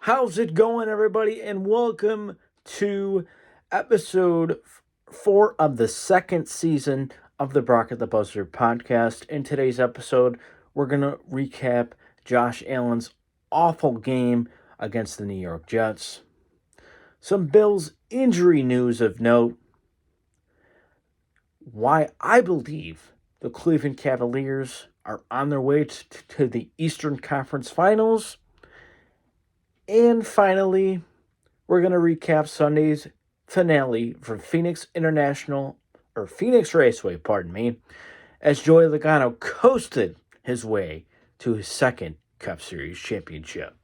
How's it going, everybody? And welcome to episode 4 of the second season of the Brock at the Buzzer podcast. In today's episode, we're going to recap Josh Allen's awful game against the New York Jets, some Bills injury news of note, why I believe the Cleveland Cavaliers are on their way to the Eastern Conference Finals, and finally, we're going to recap Sunday's finale from Phoenix Raceway, as Joey Logano coasted his way to his second Cup Series championship.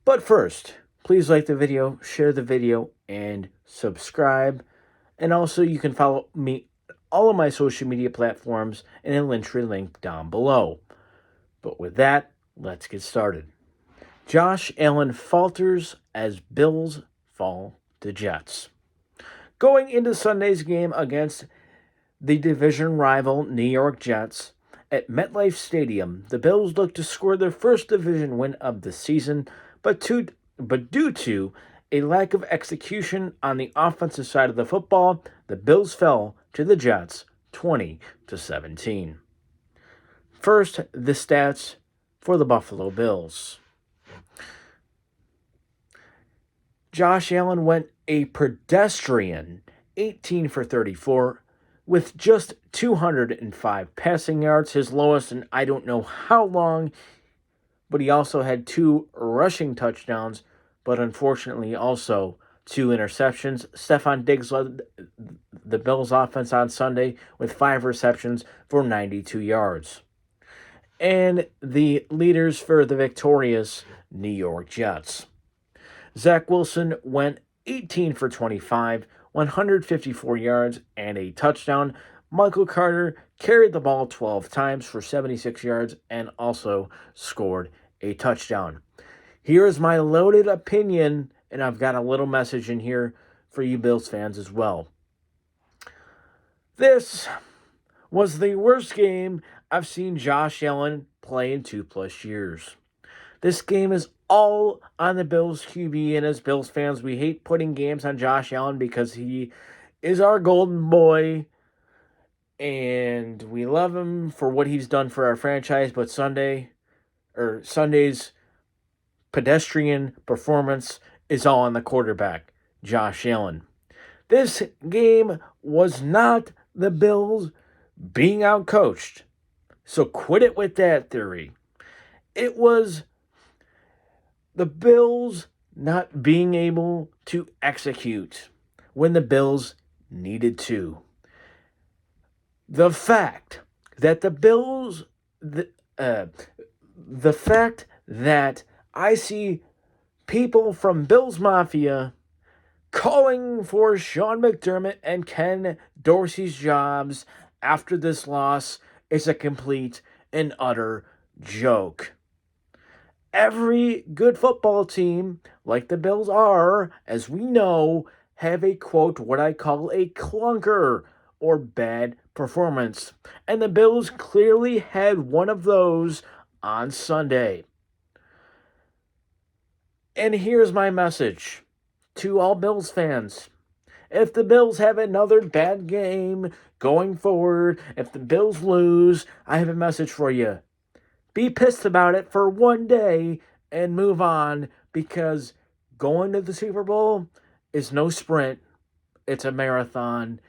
But first, please like the video, share the video, and subscribe. And also, you can follow me on all of my social media platforms in a link down below. But with that, let's get started. Josh Allen falters as Bills fall to Jets. Going into Sunday's game against the division rival New York Jets at MetLife Stadium, the Bills looked to score their first division win of the season, but due to a lack of execution on the offensive side of the football, the Bills fell to the Jets 20-17. First, the stats for the Buffalo Bills. Josh Allen went a pedestrian 18 for 34 with just 205 passing yards, his lowest in I don't know how long, but he also had 2 rushing touchdowns, but unfortunately also 2 interceptions. Stephon Diggs led the Bills offense on Sunday with 5 receptions for 92 yards. And the leaders for the victorious New York Jets. Zach Wilson went 18 for 25, 154 yards, and a touchdown. Michael Carter carried the ball 12 times for 76 yards and also scored a touchdown. Here is my loaded opinion, and I've got a little message in here for you Bills fans as well. This was the worst game I've seen Josh Allen play in 2+ years. This game is all on the Bills QB, and as Bills fans, we hate putting games on Josh Allen because he is our golden boy, and we love him for what he's done for our franchise, but Sunday's pedestrian performance is all on the quarterback, Josh Allen. This game was not the Bills being outcoached, so quit it with that theory. It was the Bills not being able to execute when the Bills needed to. The fact that the fact that I see people from Bills Mafia calling for Sean McDermott and Ken Dorsey's jobs after this loss is a complete and utter joke. Every good football team, like the Bills are, as we know, have a, quote, what I call a clunker or bad performance. And the Bills clearly had one of those on Sunday. And here's my message to all Bills fans. If the Bills have another bad game going forward, if the Bills lose, I have a message for you. Be pissed about it for one day and move on, because going to the Super Bowl is no sprint. It's a marathon,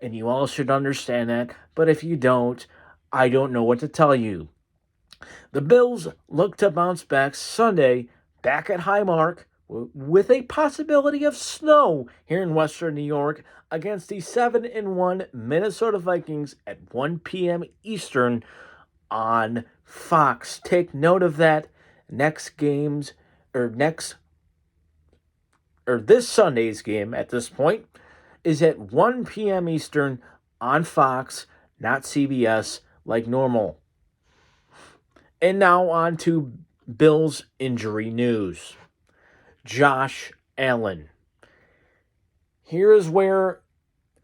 and you all should understand that. But if you don't, I don't know what to tell you. The Bills look to bounce back Sunday back at Highmark with a possibility of snow here in Western New York against the 7-1 Minnesota Vikings at 1 p.m. Eastern on Fox. Take note of that. This Sunday's game at this point is at 1 p.m. Eastern on Fox, not CBS like normal. And now on to Bills injury news. Josh Allen. Here is where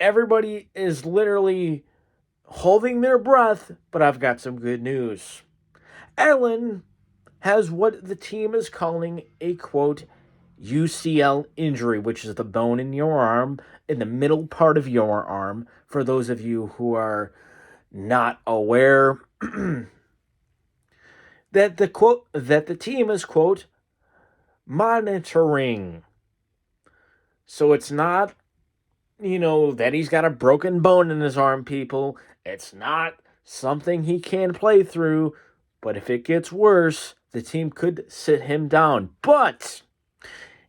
everybody is literally holding their breath, but I've got some good news. Allen has what the team is calling a, quote, UCL injury, which is the bone in your arm, in the middle part of your arm. For those of you who are not aware, that the team is, quote, monitoring. So it's not, that he's got a broken bone in his arm, people. It's not something he can play through. But if it gets worse, the team could sit him down. But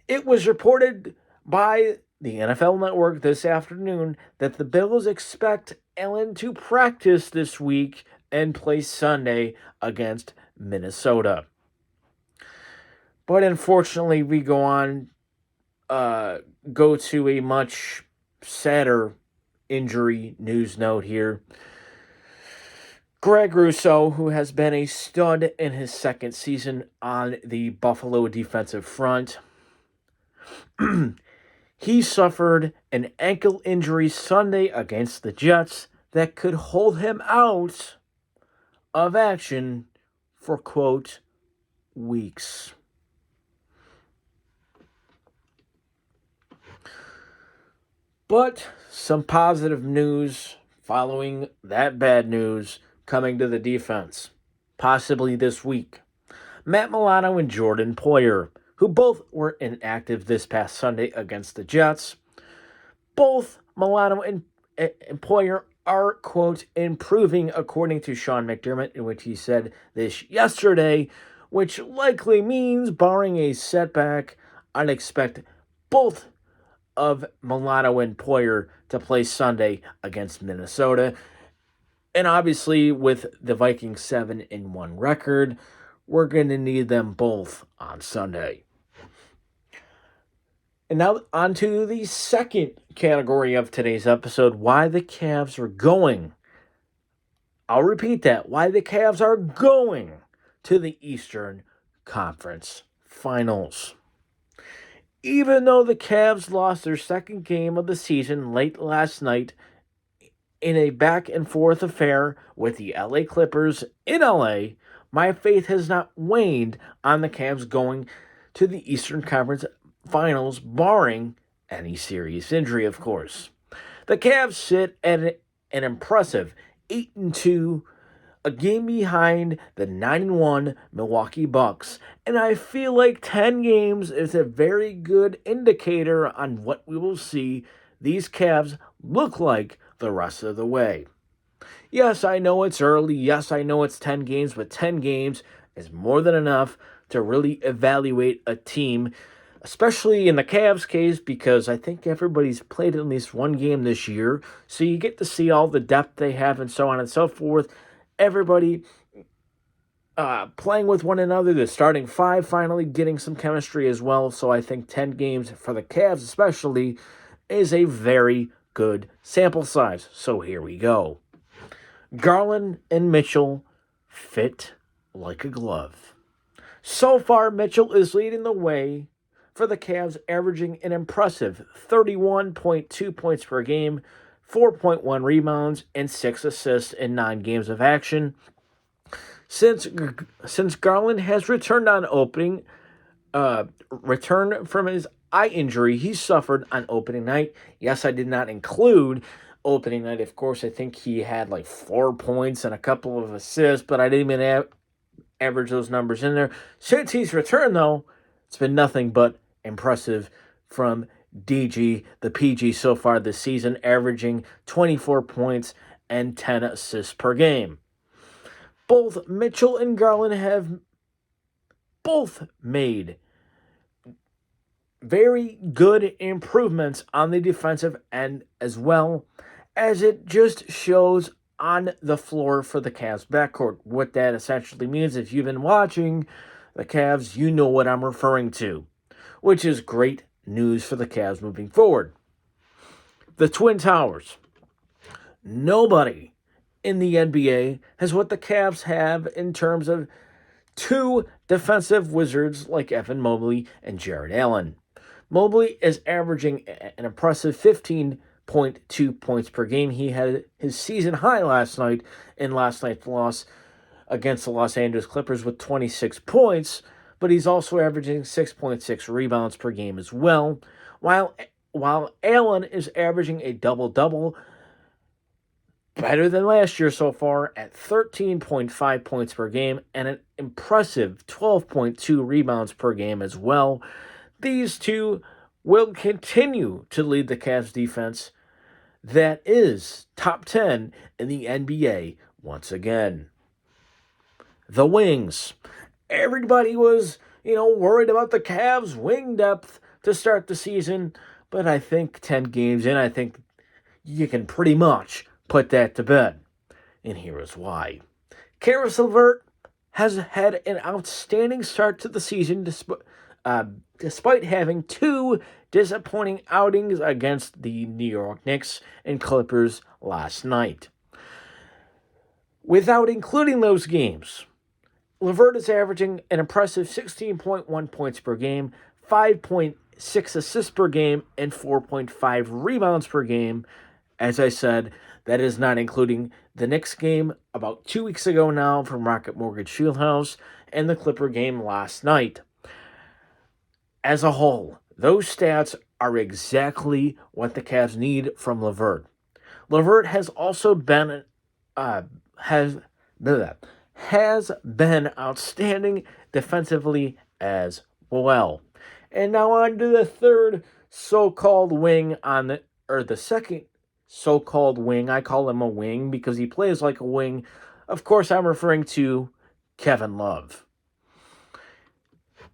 it was reported by the NFL Network this afternoon that the Bills expect Allen to practice this week and play Sunday against Minnesota. But unfortunately, we go to a much sadder injury news note here. Greg Rousseau, who has been a stud in his second season on the Buffalo defensive front, he suffered an ankle injury Sunday against the Jets that could hold him out of action for, quote, weeks. But some positive news following that bad news coming to the defense, possibly this week. Matt Milano and Jordan Poyer, who both were inactive this past Sunday against the Jets. Both Milano and Poyer are, quote, improving, according to Sean McDermott, in which he said this yesterday, which likely means, barring a setback, I'd expect both of Milano and Poyer to play Sunday against Minnesota. And obviously, with the Vikings 7-1 record, we're going to need them both on Sunday. And now on to the second category of today's episode, why the Cavs are going. I'll repeat that, why the Cavs are going to the Eastern Conference Finals. Even though the Cavs lost their second game of the season late last night in a back-and-forth affair with the LA Clippers in LA, my faith has not waned on the Cavs going to the Eastern Conference Finals, barring any serious injury, of course. The Cavs sit at an impressive 8-2, a game behind the 9-1 Milwaukee Bucks, and I feel like 10 games is a very good indicator on what we will see these Cavs look like the rest of the way. Yes, I know it's early. Yes, I know it's 10 games, but 10 games is more than enough to really evaluate a team, especially in the Cavs' case, because I think everybody's played at least one game this year, so you get to see all the depth they have and so on and so forth. Everybody playing with one another, the starting five finally getting some chemistry as well, so I think 10 games for the Cavs especially is a very good sample size. So here we go. Garland and Mitchell fit like a glove. So far, Mitchell is leading the way for the Cavs, averaging an impressive 31.2 points per game, 4.1 rebounds, and 6 assists in 9 games of action. Since Garland has returned from his eye injury he suffered on opening night. Yes, I did not include opening night. Of course, I think he had like 4 points and a couple of assists, but I didn't even average those numbers in there. Since he's returned, though, it's been nothing but impressive from DG, the PG, so far this season, averaging 24 points and 10 assists per game. Both Mitchell and Garland have both made very good improvements on the defensive end, as well as it just shows on the floor for the Cavs backcourt. What that essentially means, if you've been watching the Cavs, you know what I'm referring to, which is great news for the Cavs moving forward. The Twin Towers. Nobody in the NBA has what the Cavs have in terms of two defensive wizards like Evan Mobley and Jared Allen. Mobley is averaging an impressive 15.2 points per game. He had his season high last night in last night's loss against the Los Angeles Clippers with 26 points, but he's also averaging 6.6 rebounds per game as well, while Allen is averaging a double-double, better than last year so far at 13.5 points per game and an impressive 12.2 rebounds per game as well. These two will continue to lead the Cavs defense that is top 10 in the NBA once again. The wings. Everybody was, worried about the Cavs' wing depth to start the season, but I think 10 games in, I think you can pretty much put that to bed. And here is why. Caris LeVert has had an outstanding start to the season despite having two disappointing outings against the New York Knicks and Clippers last night. Without including those games, LeVert is averaging an impressive 16.1 points per game, 5.6 assists per game, and 4.5 rebounds per game. As I said, that is not including the Knicks game about 2 weeks ago now from Rocket Mortgage Fieldhouse and the Clipper game last night. As a whole, those stats are exactly what the Cavs need from LeVert. LeVert has also been has been outstanding defensively as well. And now on to the third so-called wing the second so-called wing. I call him a wing because he plays like a wing. Of course, I'm referring to Kevin Love.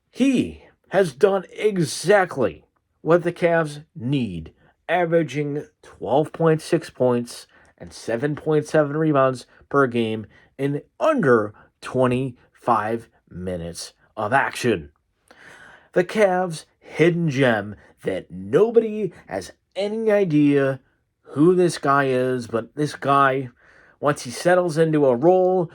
He has done exactly what the Cavs need, averaging 12.6 points and 7.7 rebounds per game in under 25 minutes of action. The Cavs' hidden gem that nobody has any idea who this guy is, but this guy, once he settles into a role,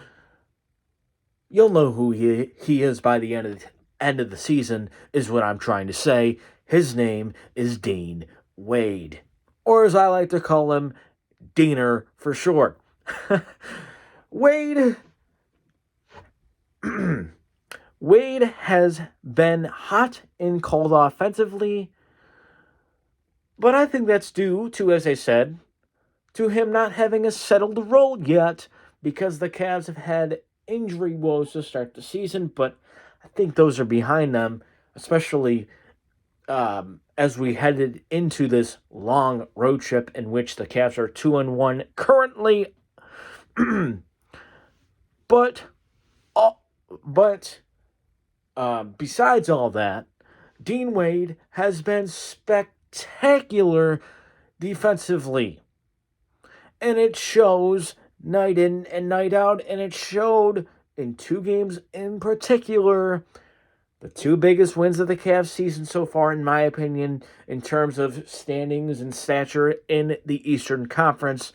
you'll know who he is by the end of the season, is what I'm trying to say. His name is Dean Wade, or as I like to call him, Diener for short. Wade has been hot and cold offensively, but I think that's due to, as I said, to him not having a settled role yet, because the Cavs have had injury woes to start the season, but I think those are behind them, especially as we headed into this long road trip in which the Cavs are 2-1 currently. But besides all that, Dean Wade has been spectacular defensively. And it shows night in and night out, and it showed in two games in particular, the two biggest wins of the Cavs season so far, in my opinion, in terms of standings and stature in the Eastern Conference.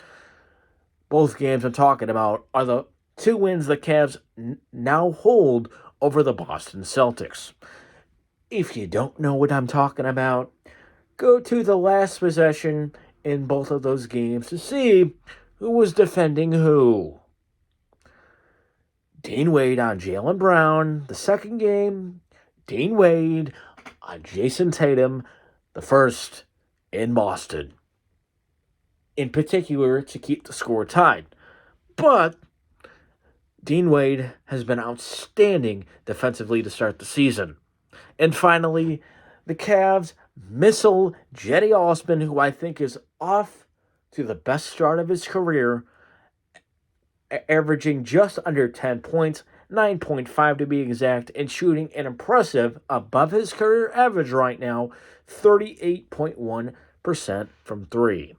Both games I'm talking about are the two wins the Cavs now hold over the Boston Celtics. If you don't know what I'm talking about, go to the last possession in both of those games to see who was defending who. Dean Wade on Jaylen Brown. The second game, Dean Wade on Jason Tatum. The first in Boston. In particular, to keep the score tied. But Dean Wade has been outstanding defensively to start the season. And finally, the Cavs missile Jetty Osman, who I think is off to the best start of his career, averaging just under 10 points, 9.5 to be exact, and shooting an impressive, above his career average right now, 38.1% from three.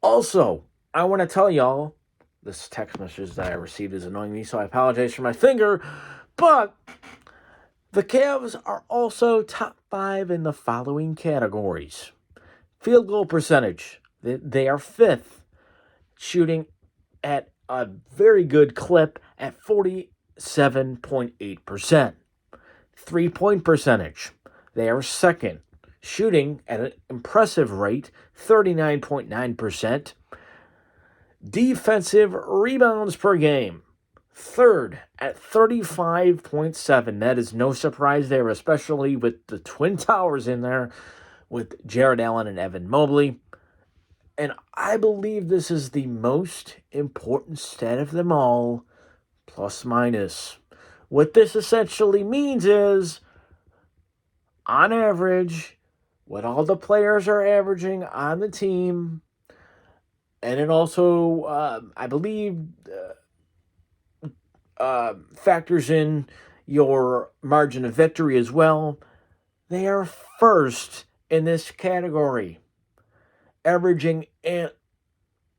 Also, I want to tell y'all, this text message that I received is annoying me, so I apologize for my finger, but the Cavs are also top 5 in the following categories. Field goal percentage, they are 5th, shooting at a very good clip at 47.8%. 3-point percentage, they are 2nd, shooting at an impressive rate, 39.9%. Defensive rebounds per game, third at 35.7. That is no surprise there, especially with the Twin Towers in there with Jared Allen and Evan Mobley. And I believe this is the most important stat of them all, plus minus. What this essentially means is, on average, what all the players are averaging on the team, and it also, I believe, factors in your margin of victory as well. They are first in this category, averaging an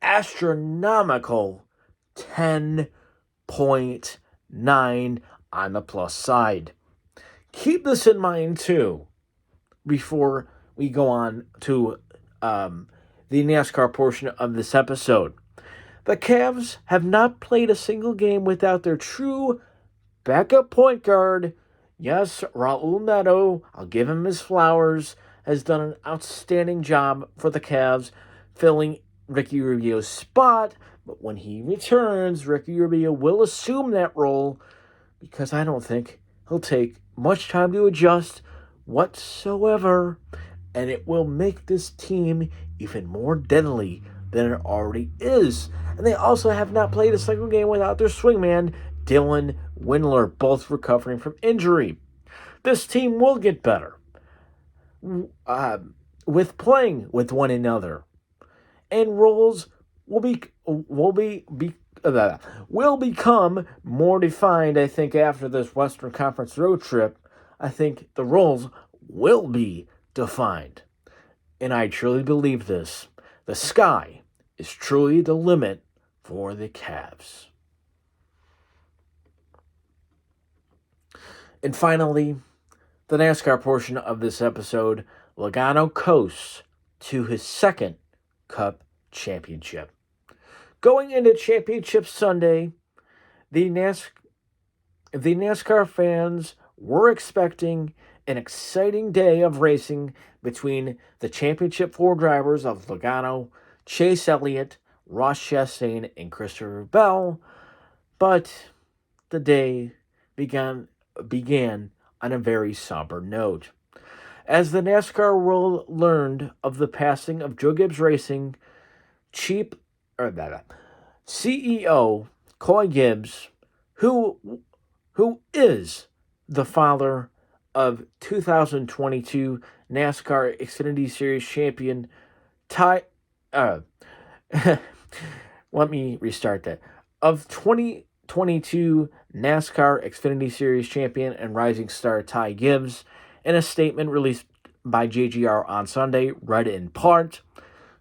astronomical 10.9 on the plus side. Keep this in mind too before we go on to the NASCAR portion of this episode. The Cavs have not played a single game without their true backup point guard. Yes, Raul Neto, I'll give him his flowers, has done an outstanding job for the Cavs, filling Ricky Rubio's spot. But when he returns, Ricky Rubio will assume that role because I don't think he'll take much time to adjust whatsoever. And it will make this team even more deadly than it already is. And they also have not played a single game without their swingman, Dylan Windler, both recovering from injury. This team will get better with playing with one another, and roles will become more defined. I think after this Western Conference road trip, I think the roles will be defined, and I truly believe this. The sky is truly the limit for the Cavs. And finally, the NASCAR portion of this episode, Logano coasts to his second Cup championship. Going into Championship Sunday, the NASCAR fans were expecting an exciting day of racing between the Championship 4 drivers of Logano, Chase Elliott, Ross Chastain, and Christopher Bell, but the day began on a very somber note. As the NASCAR world learned of the passing of Joe Gibbs Racing, CEO Coy Gibbs, who is the father of 2022 NASCAR Xfinity Series champion let me restart that. Of 2022 NASCAR Xfinity Series champion and rising star Ty Gibbs, in a statement released by JGR on Sunday, read in part,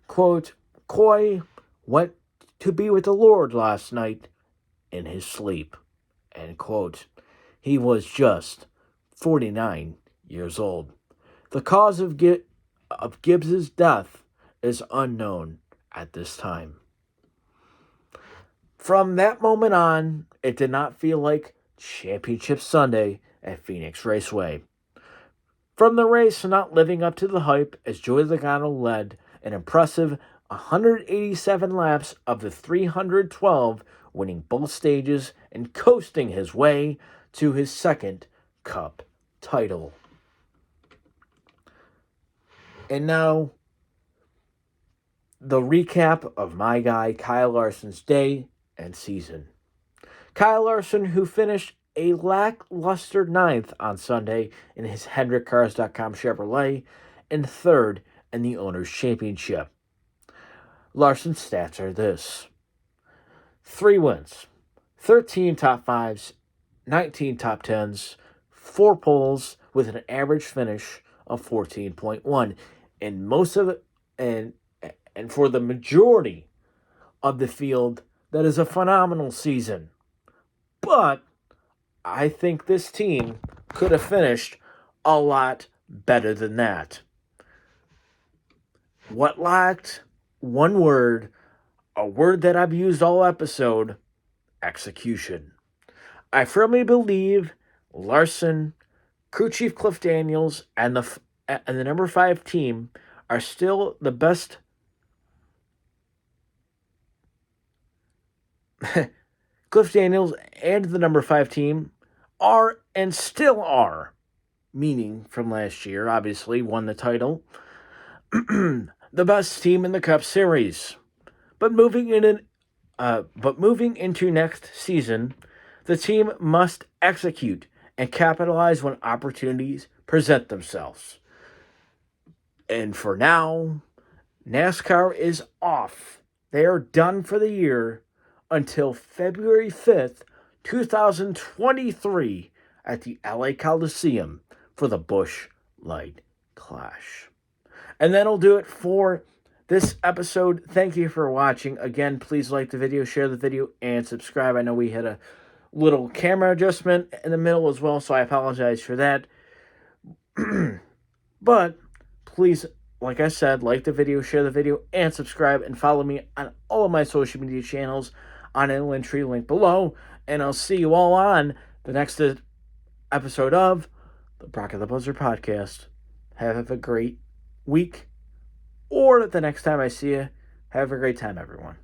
quote, Coy went to be with the Lord last night in his sleep, end quote. He was just 49 years old. The cause of Gibbs' death is unknown at this time. From that moment on, it did not feel like Championship Sunday at Phoenix Raceway. From the race not living up to the hype as Joey Logano led an impressive 187 laps of the 312, winning both stages and coasting his way to his second Cup title. And now, the recap of my guy Kyle Larson's day and season. Kyle Larson, who finished a lackluster 9th on Sunday in his HendrickCars.com Chevrolet, and 3rd in the Owners' Championship. Larson's stats are this: 3 wins, 13 top 5s, 19 top 10s, 4 poles with an average finish of 14.1. And most of it, and for the majority of the field, that is a phenomenal season. But I think this team could have finished a lot better than that. What lacked? One word, a word that I've used all episode: execution. I firmly believe Larson, crew chief Cliff Daniels, and the number 5 team are still the best Cliff Daniels and the number 5 team are and still are, meaning from last year, obviously won the title, the best team in the Cup Series. But moving into next season, the team must execute and capitalize when opportunities present themselves. And for now, NASCAR is off. They are done for the year until February 5th, 2023 at the LA Coliseum for the Busch Light Clash. And that'll do it for this episode. Thank you for watching. Again, please like the video, share the video, and subscribe. I know we had a little camera adjustment in the middle as well, so I apologize for that. But please, like I said, like the video, share the video, and subscribe, and follow me on all of my social media channels on a link below. And I'll see you all on the next episode of the Brock of the Buzzer podcast. Have a great week, or the next time I see you, have a great time, everyone.